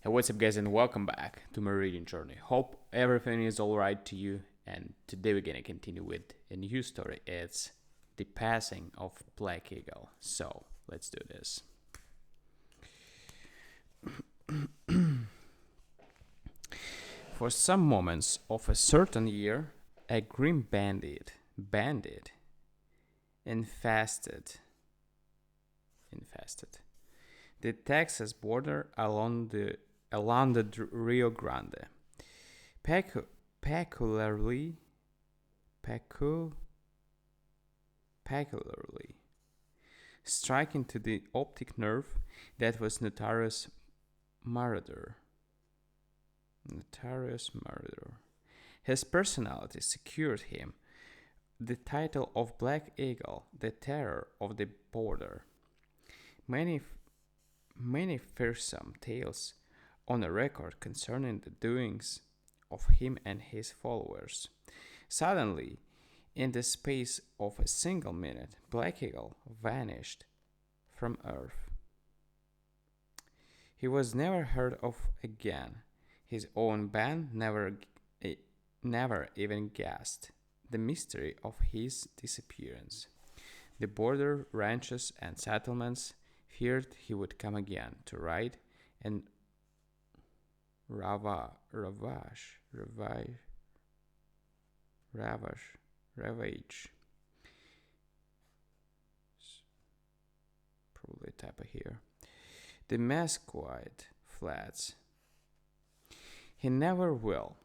Hey, what's up, guys, and welcome back to my reading journey. Hope everything is alright to you. And today we're gonna continue with a new story. It's the passing of Black Eagle. So let's do this. For some moments of a certain year, a grim bandit, infested, infested the Texas border along the Rio Grande. Pecu- peculiarly, pecu- peculiarly striking to the optic nerve that was notorious murder. Notorious murderer. His personality secured him the title of Black Eagle, the terror of the border. Many, many fearsome tales on a record concerning the doings of him and his followers. Suddenly, in the space of a single minute, Black Eagle vanished from Earth. He was never heard of again. His own band never even guessed the mystery of his disappearance. The border ranches and settlements feared he would come again to raid and ravage. Probably type of here. The Mesquite Flats. He never will.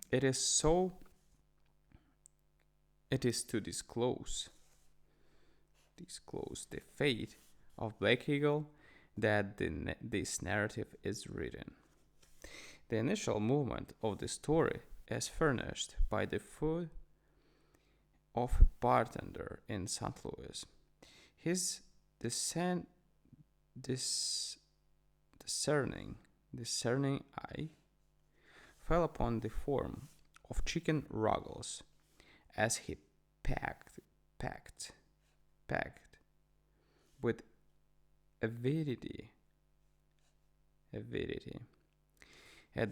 It is so. It is to disclose the fate of Black Eagle that this narrative is written. The initial movement of the story is furnished by the foot of a bartender in St. Louis. His dis- discerning eye fell upon the form of Chicken Ruggles as he packed with avidity at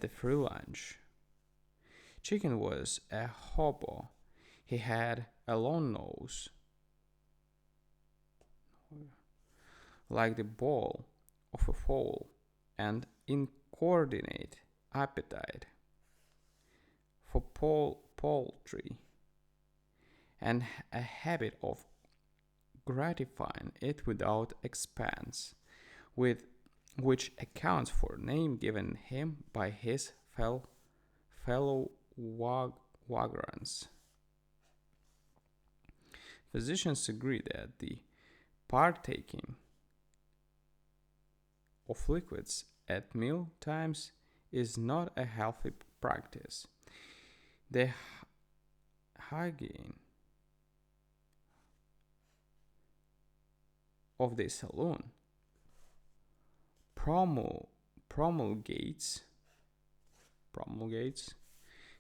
the free lunch. Chicken was a hobo. He had a long nose, like the ball of a fowl, and incoordinate appetite for poultry, and a habit of gratifying it without expense, with which accounts for the name given him by his fellow waggons. Physicians agree that the partaking of liquids at meal times is not a healthy practice. The hygiene of the saloon promulgates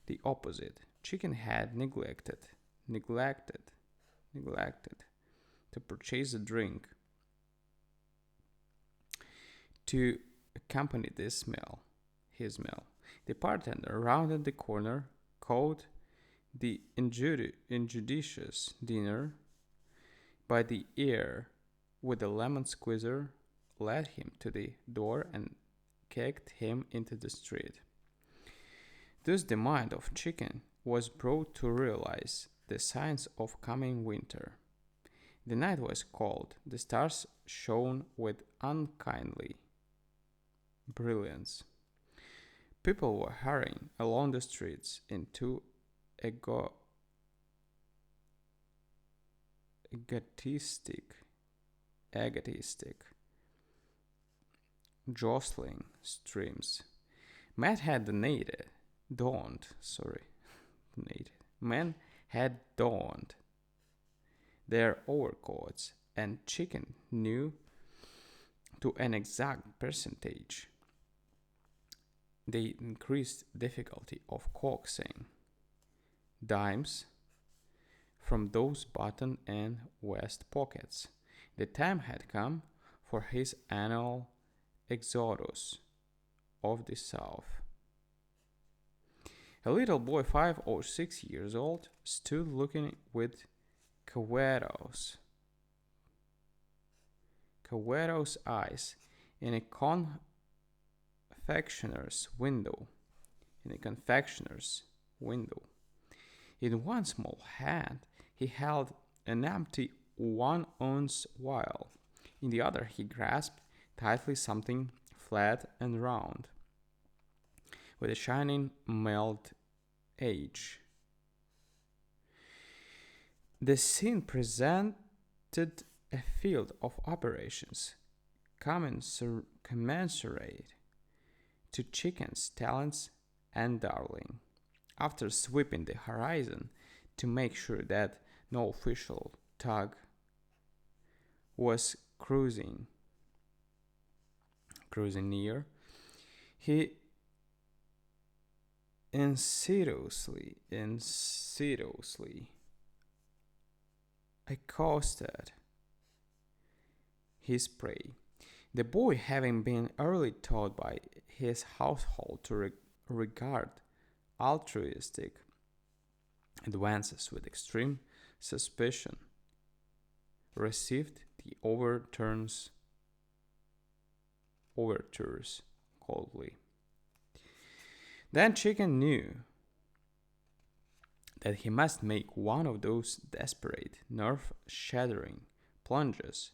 the opposite. Chicken had neglected to purchase a drink to accompany his meal. The bartender rounded the corner, caught the injudicious dinner by the ear with a lemon squeezer, led him to the door, and kicked him into the street. Thus the mind of Chicken was brought to realize the signs of coming winter. The night was cold, the stars shone with unkindly brilliance. People were hurrying along the streets into egotistic, jostling streams. Men had Men had donned their overcoats, and Chicken knew to an exact percentage the increased difficulty of coaxing dimes from those button and vest pockets. The time had come for his annual exodus of the South. A little boy, 5 or 6 years old, stood looking with Coero's eyes in a confectioner's window. In one small hand, he held an empty 1 ounce vial. In the other, he grasped tightly something flat and round, with a shining melt edge. The scene presented a field of operations commensurate to Chicken's talents and Darling. After sweeping the horizon to make sure that no official tug was cruising near, he insidiously accosted his prey. The boy, having been early taught by his household to regard altruistic advances with extreme suspicion, received the overtures coldly. Then Chicken knew that he must make one of those desperate, nerve-shattering plunges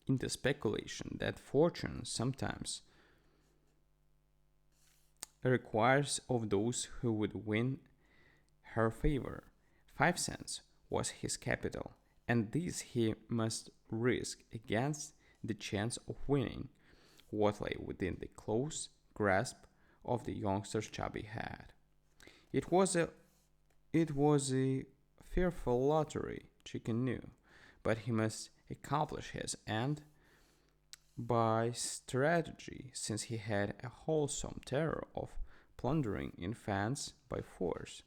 into speculation that fortune sometimes requires of those who would win her favor. 5 cents was his capital, and this he must risk against the chance of winning what lay within the close grasp of the youngster's chubby head. It was a fearful lottery, Chicken knew, but he must accomplish his end by strategy, since he had a wholesome terror of plundering infants by force.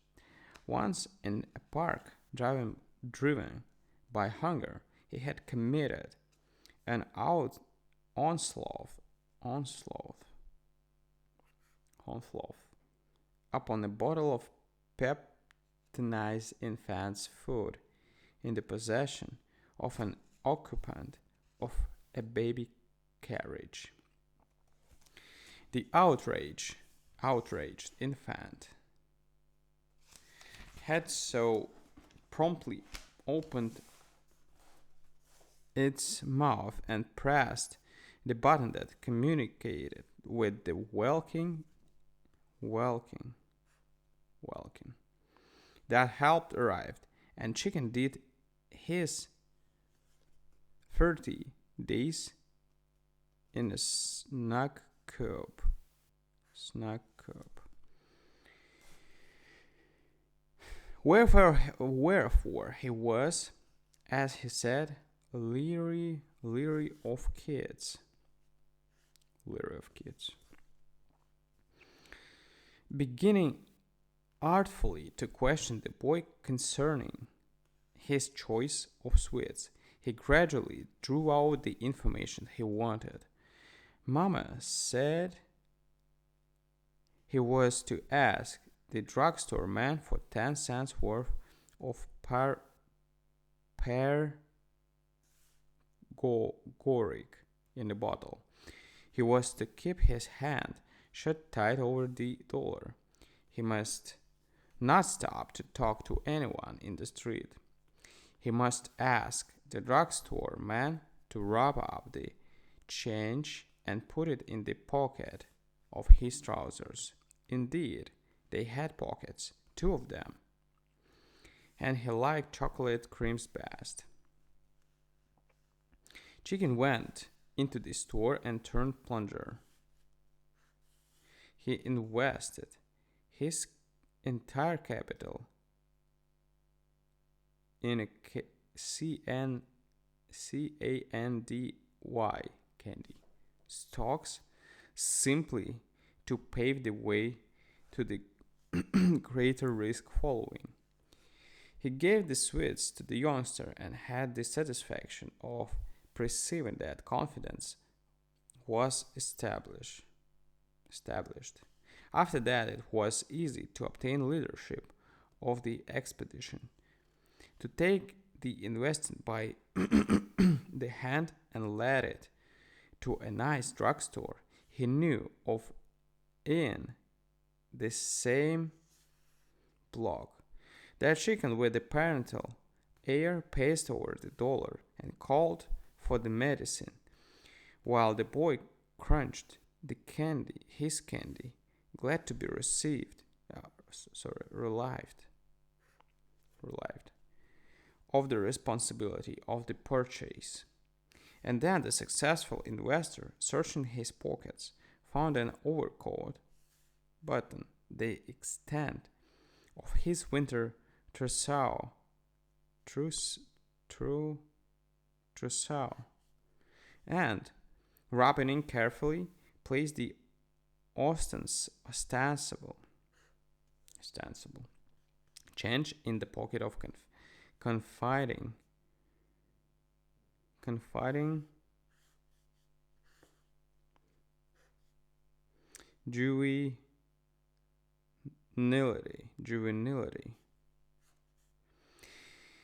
Once in a park, driven by hunger, he had committed an onslaught upon a bottle of peptonized infant's food in the possession of an occupant of a baby carriage. The outraged infant had so promptly opened its mouth and pressed the button that communicated with the welkin that help arrived, and Chicken did his 30 days in a snug coop. Wherefore he was, as he said, leery of kids. Beginning artfully to question the boy concerning his choice of sweets, he gradually drew out the information he wanted. Mama said he was to ask the drugstore man for 10 cents worth of paregoric in the bottle. He was to keep his hand shut tight over the dollar. He must not stop to talk to anyone in the street. He must ask the drugstore man to rub up the change and put it in the pocket of his trousers. Indeed, they had pockets, 2 of them, and he liked chocolate creams best. Chicken went into the store and turned plunger. He invested his entire capital in a candy stocks, simply to pave the way to the greater risk following. He gave the sweets to the youngster and had the satisfaction of perceiving that confidence was established. After that, it was easy to obtain leadership of the expedition, to take the invested by the hand and lead it to a nice drugstore he knew of in the same block. That chicken with the parental air paced over the dollar and called for the medicine, while the boy crunched his candy, glad to be relieved of the responsibility of the purchase. And then the successful investor, searching his pockets, found an overcoat button the extent of his winter trousseau, and, wrapping it carefully, placed the ostensible change in the pocket of confiding juvenility.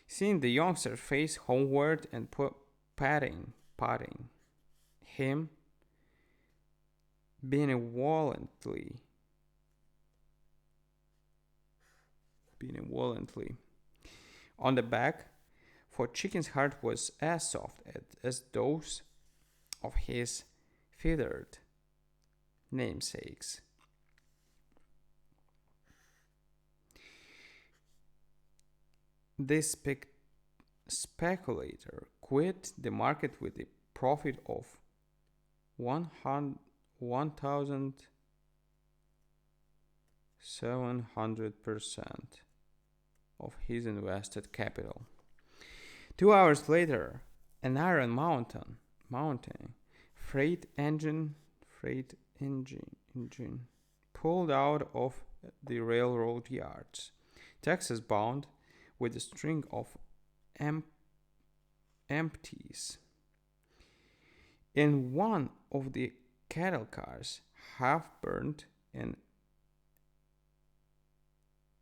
Seeing the youngster face homeward and patting him benevolently on the back, for Chicken's heart was as soft as those of his feathered namesakes. This speculator quit the market with a profit of 1,700% of his invested capital. 2 hours later, an Iron Mountain freight engine pulled out of the railroad yards, Texas bound, with a string of empties. In one of the cattle cars, half burned, an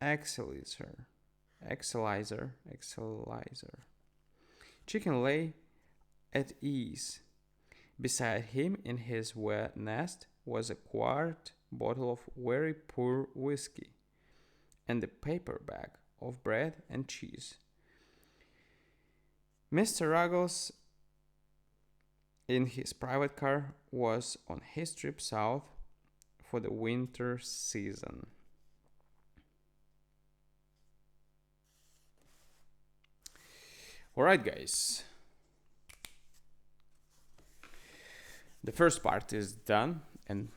Excelsior. Chicken lay at ease. Beside him in his wet nest was a quart bottle of very poor whiskey and a paper bag of bread and cheese. Mr. Ruggles, in his private car, was on his trip south for the winter season. Alright, guys. The first part is done, and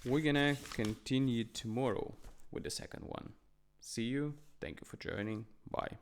we're gonna continue tomorrow with the second one. See you. Thank you for joining. Bye.